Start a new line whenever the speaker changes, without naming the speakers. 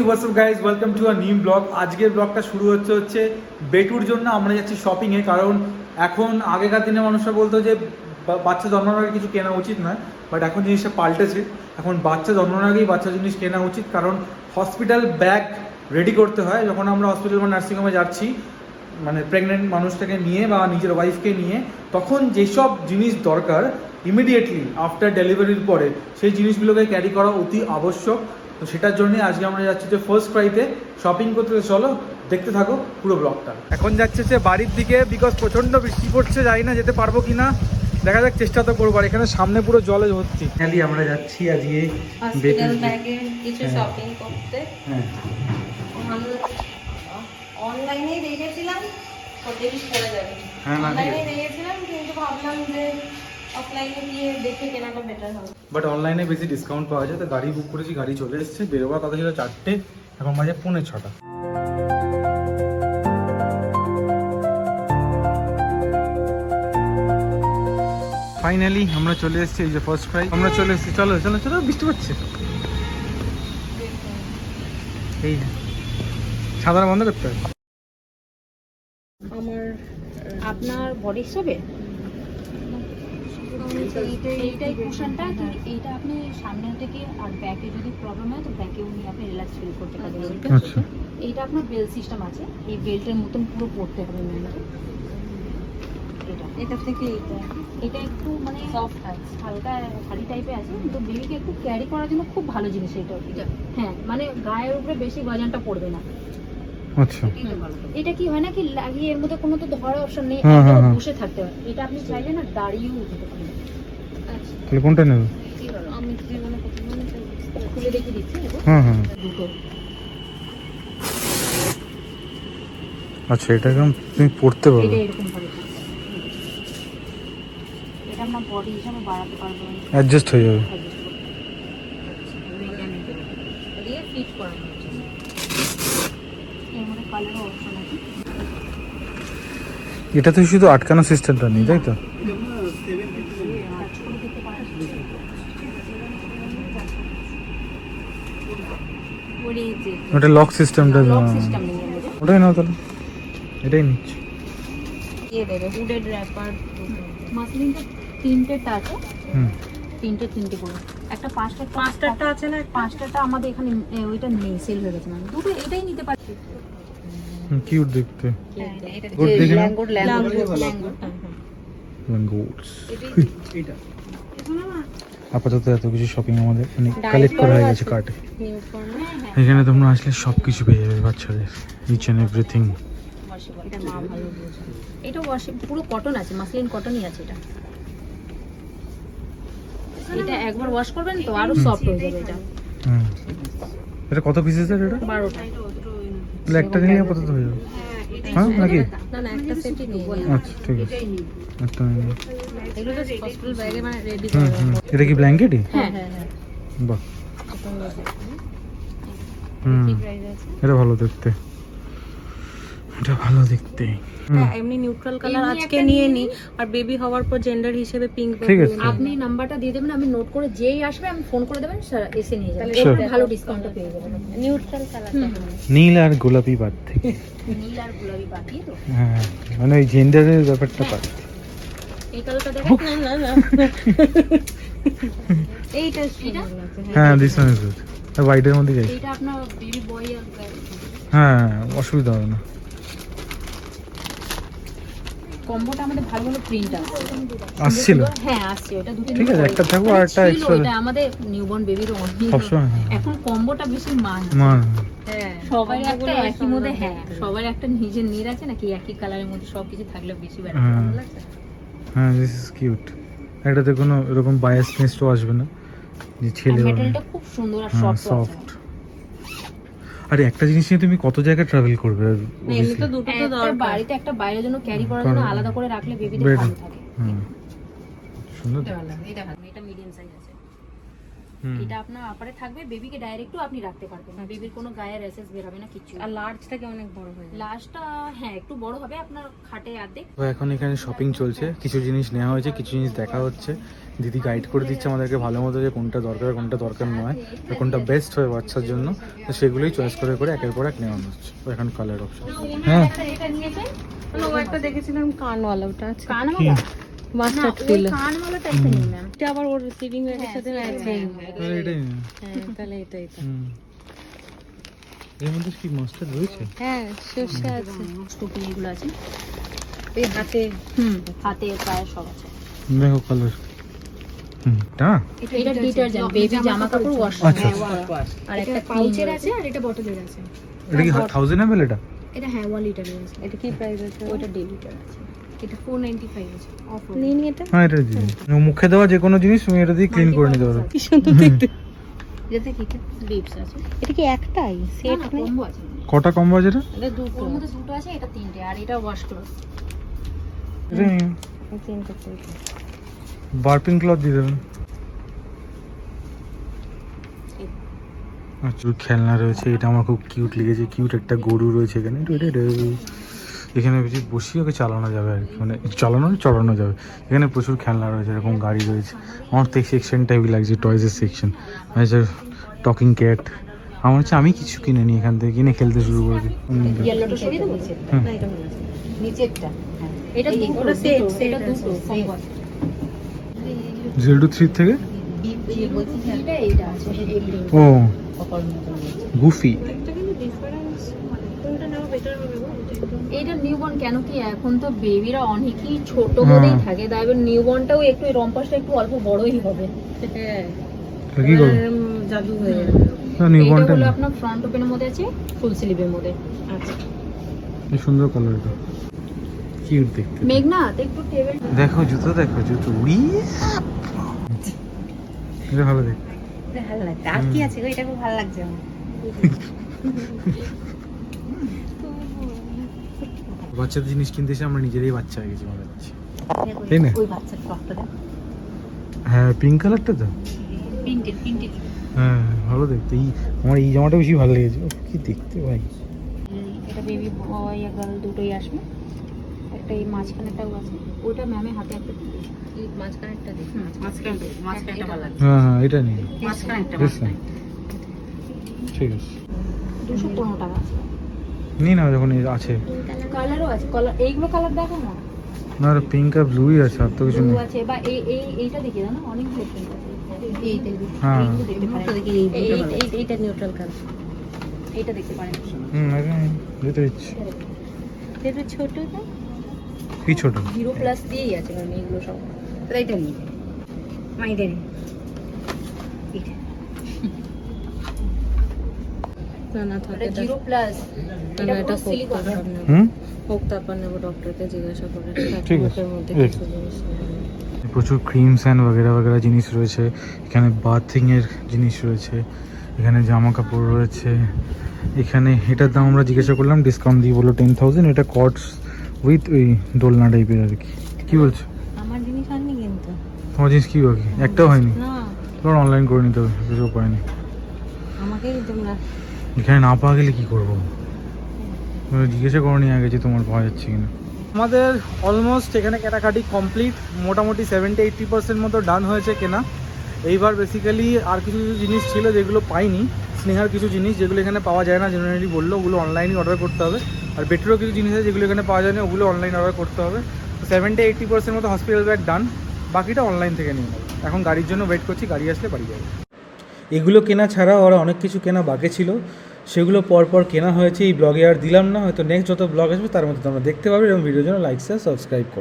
WhatsApp guys, welcome to a new blog. আজকের ব্লগটা শুরু হচ্ছে বেটুর জন্য। আমরা যাচ্ছি শপিংয়ে, কারণ এখন আগেকার দিনে মানুষরা বলতো যে বাচ্চা জন্মানোর আগে কিছু কেনা উচিত নয়, বাট এখন জিনিসটা পাল্টেছে। এখন বাচ্চা জন্মানোর আগেই বাচ্চা জিনিস কেনা উচিত, কারণ হসপিটাল ব্যাগ রেডি করতে হয়। যখন আমরা হসপিটাল বা নার্সিংহোমে যাচ্ছি, মানে প্রেগনেন্ট মানুষটাকে নিয়ে বা নিজের ওয়াইফকে নিয়ে, তখন যেসব জিনিস দরকার ইমিডিয়েটলি আফটার ডেলিভারির পরে, সেই জিনিসগুলোকে ক্যারি করা অতি আবশ্যক। তো সেটার জন্যই আজকে আমরা যাচ্ছি যে ফার্স্ট ক্রাইতে শপিং করতে। চলো দেখতে থাকো পুরো ব্লগটা। এখন যাচ্ছে যে বাড়ির দিকে, বিকজ প্রচণ্ড বৃষ্টি পড়ছে, জানি না যেতে পারবো কি না, দেখা যাক, চেষ্টা তো করবো। আর এখানে সামনে পুরো জলে ভর্তি। ফাইনালি আমরা যাচ্ছি আজকে
হসপিটাল ব্যাগে কিছু শপিং করতে।
হ্যাঁ,
অনলাইনে দেখেছিলাম কতদিন পরে যাবে।
হ্যাঁ, না,
অনলাইনে দেখেছিলাম, কিন্তু ভাবলাম যে অফলাইনে গিয়ে দেখে কেনাটা বেটার হবে।
বাট অনলাইনে বেশি ডিসকাউন্ট পাওয়া যায়। তো গাড়ি বুক করেছি, গাড়ি চলে এসেছে। বেরোবার কথা ছিল 4টে, এখন বাজে 5:45। ফাইনালি আমরা চলে এসেছি, এই যে ফার্স্ট ক্রাই আমরা চলে এসেছি। চলো চলো চলো, বৃষ্টি পড়ছে। এই সাধারণ বন্ধ করতে হবে।
আমার আপনার বডি হিসাবে এইটাই কুশনটা, এইটা আপনি সামনে থেকে আর ব্যাকে যদি প্রবলেম হয় তো ব্যাকেও নিয়ে আপনি রিল্যাক্স ফিল করতে পারবেন।
আচ্ছা,
এইটা আপনার বেল্ট সিস্টেম আছে, এই বেল্টের মতন পুরো পড়তে হবে মেমোরি। এটা থেকে এটা একটু মানে সফট আছে, হালকা ভারী টাইপের আছে, তো বেবিকে একটু ক্যারি করার জন্য খুব ভালো জিনিস এটা। হ্যাঁ, মানে গায়ের উপরে বেশি গজানটা পড়বে না।
আচ্ছা,
এটা কি হয় না কি লাগিয়ে এর মধ্যে কোনো তো ধরার অপশন নেই, বসে থাকতে হয়। এটা আপনি চাইলে না দাঁড়িয়েও উঠতে পারেন। আচ্ছা,
তাহলে কোনটা নেবে?
আমি জীবনে প্রথমে খুলে দেখে দিচ্ছি।
হ্যাঁ হ্যাঁ,
দুটো।
আচ্ছা, এটা একদম তুমি পড়তে পারবে।
এটা এরকম ভাবে এটা আপনার বডি হিসাবে বাড়াতে পারবেন,
অ্যাডজাস্ট হয়ে যাবে।
দিয়ে ফিট করানো হচ্ছে। এর মধ্যে কালারও অপশন আছে।
এটা তো শুধু আটকানো সিস্টেমটা নেই, তাই তো? ওটা লক সিস্টেমটা,
লক সিস্টেম নেই এর মধ্যে।
ওটাই নাও তাহলে, এটাই নিচ্ছি।
দিয়ে দেবে উডেড র্যাপার। মাসলিনটা তিনটেটা আছে,
হুম,
তিনটে করে। একটা পাঁচটাটা আছে না, পাঁচটাটা আমাদের এখানে ওইটা নেই, সেল হয়ে গেছে। মানে দুটো এটাই নিতে পারছি।
কিউট দেখতে।
এটা
গুড দেখে নাও।
ল্যাঙ্গুড
ল্যাঙ্গুডস। আপাতত এত কিছু শপিং আমাদের মানে কালেক্ট করা হয়ে গেছে কার্টে। এখানে তোমরা আসলে সব কিছু পেয়ে যাবে বাচ্চাদের, ইচ অ্যান্ড এভরিথিং।
এটা মা ভালো বোঝে। এটা পুরো কটন আছে, মাসলিন কটনই আছে এটা। এটা একবার ওয়াশ করবেন তো আরো সফট হয়ে যাবে এটা।
হুম, এটা কত পিসেস এর? এটা
12টা।
তাহলে একটা নিয়ে আপাতত হয়ে যাবে। হ্যাঁ নাকি?
না না, একটা সেটই নিয়ে
আচ্ছা, ঠিক আছে, একটা নিয়ে।
এগুলো তো হসপিটাল ব্যাগে মানে রেডি
হুম
করা।
হুম, এটা কি ব্ল্যাঙ্কেটই?
হ্যাঁ হ্যাঁ হ্যাঁ।
বাহ,
আপনারা
হুম,
কি প্রাইস আছে?
এটা ভালো দেখতে, এটা ভালো দেখতে।
হ্যাঁ, এমনি নিউট্রাল কালার আজকে নিয়ে নি, আর বেবি হওয়ার পর জেন্ডার হিসেবে পিঙ্ক।
ঠিক আছে।
আপনি নাম্বারটা দিয়ে দেবেন, আমি নোট করে যেই আসবে আমি ফোন করে দেবেন, স্যার এসে নিয়ে যাবেন।
Sure.
এর ভালো ডিসকাউন্টও পেয়ে যাবেন।
নিউট্রাল কালারটা
নীল আর গোলাপি বাদ থেকে।
নীল আর গোলাপি বাকি তো।
হ্যাঁ, মানে ওই জেন্ডারের ব্যাপারটা বাদ।
এই কালারটা দেখেন।
না না এইটা সুন্দর লাগছে।
হ্যাঁ, দিস ওয়ান ইজ গুড। হোয়াইটের মধ্যে যাই।
এটা আপনার বেবি বয় আর গার্ল
হ্যাঁ, অসুবিধা হবে না।
কম্বোটা আমাদের ভালো ভালো প্রিন্ট আছে।
আসছিল?
হ্যাঁ আসছে, ওটা দুটো
ঠিক আছে, একটা থাকবো আর একটা এক্সট্রা।
এটা আমাদের নিউবর্ন বেবির অনেক।
সবসময়
এখন কম্বোটা বেশি মান।
হ্যাঁ,
সবাই একটা একই মধ্যে, হ্যাঁ সবার একটা নিজের নিড আছে নাকি, একই কালারের মধ্যে সবকিছু থাকলে বেশি ভালো লাগছে।
হ্যাঁ, দিস ইজ কিউট। এটাতে কোনো এরকম বায়াসনেস তো আসবে না যে ছেলে হবে।
মেটালটা খুব সুন্দর আর
হ্যাঁ,
সফট
সফট। আরে একটা জিনিস নিয়ে তুমি কত জায়গায় ট্রাভেল করবে?
এমনি তো দুটো তো
একটা
দরকার।
বাড়িতে একটা বাইরের জন্য ক্যারি করার জন্য আলাদা করে রাখলে বেবিদের ভালো থাকে।
হুম, সুন্দর।
এটা ভালো লাগে, এটা ভালো, এটা মিডিয়াম সাইজ আছে।
হুম।
এটা আপনার আপারে থাকবে, বেবিকে ডাইরেক্টও আপনি রাখতে পারবেন, বেবির কোনো গায়ে র্যাশেস বের হবে না কিছু।
আর লার্জটা কি অনেক বড় হয়ে যায়?
লাস্টটা হ্যাঁ একটু বড় হবে, আপনার খাটে অর্ধেক।
তো এখন এখানে শপিং চলছে, কিছু জিনিস নেওয়া হয়েছে, কিছু জিনিস দেখা হচ্ছে। দিদি গাইড করে দিচ্ছে আমাদেরকে ভালো মতো যে কোনটা দরকার কোনটা দরকার নয়, আর কোনটা বেস্ট হবে বাচ্চার জন্য। তো সেগুলোই চয়েস করে করে একের পর এক নেওয়া হচ্ছে। তো এখন কালার অপশন। হ্যাঁ
এটা নিয়েছে
ও একটা দেখেছিলাম কানওয়ালা, ওটা আছে
কানওয়ালা,
মাস্টার্ড
ওই
ফিল।
কানওয়ালা টাইপের নিন ম্যাম।
এটা আবার ওর সিলিং এর সাথে ম্যাচ হয়।
তাহলে এটাই নিন।
হ্যাঁ তাহলে এটাই তো।
হুম। এর মধ্যে কি মাস্টার্ড রয়েছে?
হ্যাঁ সর্ষে আছে,
টুপি এগুলো আছে,
এই হাতে
হাতে পায়ে সব আছে।
দেখো কালার। হুম, টা
এটা ডিটারজেন্ট, বেবি জামা কাপড় ওয়াশ।
আচ্ছা।
আর একটা পাউচের আছে আর এটা বটলের আছে।
এটা কি 1000 ml এটা?
এটা হ্যাঁ 1 লিটারের আছে।
এটা কি প্রাইস আছে?
ওটা 1.5 লিটার আছে। এটা 495 আছে অফার।
নিয়ে নিয়ে এটা
হ্যাঁ এটা দিন। মুখে দেওয়া যে কোনো জিনিস তুমি এটা দিয়ে ক্লিন করে নিতে পারো।
কি সুন্দর দেখতে।
যেতে কি লিপস আছে,
এটা কি একটাই সেট
না
নেই?
কম্বো আছে।
কটা কম্বো আছে এটা?
এটা দুটো।
ওর মধ্যে দুটো আছে, এটা তিনটে, আর এটা ওয়াশ ক্লথ।
এটা নিন।
চেঞ্জ করতে হবে।
বার্পিং ক্লথ দিয়ে দেবেন। আচ্ছা খেলনা রয়েছে, এটা আমার খুব কিউট লেগেছে। কিউট একটা গরু রয়েছে এখানে। এখানে বেশি বসিয়ে ওকে চালানো যাবে আর কি, মানে চড়ানো যাবে। এখানে প্রচুর খেলনা রয়েছে, এরকম গাড়ি রয়েছে। আমার তো এই সেকশনটা হেভি লাগছে, টয়েসের সেকশন। আচ্ছা টকিং ক্যাট। আমার হচ্ছে আমি কিছু কিনে নিই এখান থেকে, কিনে খেলতে শুরু করে দিই।
ইয়েলোটা সরিয়ে দেবো,
না এটা ভালো আছে।
নিচেরটা এটা দুটো,
ওটা set, set
এটা
আছে,
দুটো
set।
কম্বো আছে।
0 to 3 থেকে
এইটা আছে
ও গুফি।
একটা কিন্তু ডিফারেন্স, কোনটা নেওয়া বেটার হবে গো?
এইটা নিউবর্ন, কেন কি এখন তো বেবিরা অনেকই ছোট
হ্যাঁ।
করেই থাকে, তাই এবার নিউবর্নটাও একটু এই রম্পাসটা একটু অল্প বড়ই হবে।
হ্যাঁ
তো কি করবো?
জাদু হয়ে যাবে।
নিউ
এটা
বর্নটা
হলো আপনার ফ্রন্ট ওপেনের মধ্যে আছে, ফুল স্লিভের মধ্যে।
আচ্ছা
কি সুন্দর কালার এটা, কিউট দেখতে।
মেঘনা একটু টেবিল
দেখো জুতো, দেখো জুতো। উড়ি এটা ভালো দেখতে।
এটা ভালো লাগছে। আর কি আছে গো? এটা খুব ভালো লাগছে আমার।
বাচ্চাদের জিনিস কিনতে এসে আমরা নিজেরাই বাচ্চা হয়ে গেছি মনে হচ্ছে, তাই না?
ওই বাচ্চার ফ্রকটা দেখ,
হ্যাঁ পিঙ্ক কালারটা তো।
Printed printed.
হ্যাঁ ভালো দেখতে। আমার এই জামাটা বেশি ভালো লেগেছে। উফ, কি দেখতে ভাই।
এটা বেবি বয় আর গার্ল দুটোই আসবে। একটা এই মাঝখানেটাও আছে, ওটা ম্যামের হাতে একটা দিবে।
এই মাঝখানেরটা দেখি।
মাঝখানেটা ভালো লাগে।
হ্যাঁ হ্যাঁ এটা নিন।
মাঝখানেটা
বেশ না। ঠিক আছে
215 টাকা আছে।
নিন না, যখন এই আছে।
কালারও আছে, কালার এইগুলো কালার দেখো না,
না পিঙ্ক আর ব্লুই আছে, আর তো কিছু
ব্লু
নেই।
আছে, বা এইটা দেখিয়ে দাও না, অনেকগুলো প্রিন্ট আছে। এইটা
হ্যাঁ।
এইগুলো দেখতে পারেন,
এইটা নিউট্রাল কালার।
এইটা দেখতে পারেন।
এটা নিন, যেতে ইচ্ছে।
এটা ছোট তো।
কি ছোট?
0+ দিয়েই আছে ম্যাম এগুলো সব।
এইটা নিয়ে মাইদের না না থাকে
এটা 0+,
না
এটা
এটা
পুরো
হোক
সিলিকন।
তারপর নেব।
হুম
হোক তারপর নেবো, ডক্টরকে জিজ্ঞাসা করে।
ঠিক আছে।
এর মধ্যে
এই।
কিছু জিনিস নেব।
প্রচুর ক্রিমস অ্যান্ড वगैरह জিনিস রয়েছে এখানে। বাথিং এর জিনিস রয়েছে এখানে, জামা কাপড় রয়েছে এখানে। এটার দাম আমরা জিজ্ঞাসা করলাম, ডিসকাউন্ট দিয়ে বললো 10,000। এটা কটস উইথ ওই দোলনা টাইপের আর কি। কি বলছো?
আমার জিনিস আননি কিন্তু।
তোমার জিনিস কি বাকি? একটাও হয়নি?
না
তোমার অনলাইন করে নিতে হবে, কিছু উপায় নেই।
আমাকেই তোমরা
এখানে না পাওয়া গেলে কি করবো? তুমি জিজ্ঞাসা করনি আগে যে তোমার পাওয়া যাচ্ছে কিনা। আমাদের অলমোস্ট এখানে কেনাকাটি কমপ্লিট, মোটামুটি 70-80% মতো ডান হয়েছে কেনা। এইবার বেসিক্যালি আর কিছু কিছু জিনিস ছিল যেগুলো পাইনি, স্নেহার কিছু জিনিস যেগুলো এখানে পাওয়া যায় না, জেনারেলি বললো ওগুলো অনলাইনে অর্ডার করতে হবে। আর বেটারও কিছু জিনিস আছে যেগুলো এখানে পাওয়া যায় না, ওগুলো অনলাইন অর্ডার করতে হবে। তো 70-80% মতো হসপিটাল ব্যাগ ডান, বাকিটা অনলাইন থেকে নিয়ে নেবো। এখন গাড়ির জন্য ওয়েট করছি, গাড়ি আসলে বাড়ি যাবে। এগুলো কেনা ছাড়াও আরও অনেক কিছু কেনা বাকি ছিল, সেগুলো পরপর কেনা হয়েছে। এই ব্লগে আর দিলাম না, হয়তো নেক্সট যত ব্লগ আসবে তার মধ্যে তোমরা দেখতে পাবে। এবং ভিডিওর জন্য লাইক শেয়ার সাবস্ক্রাইব করো।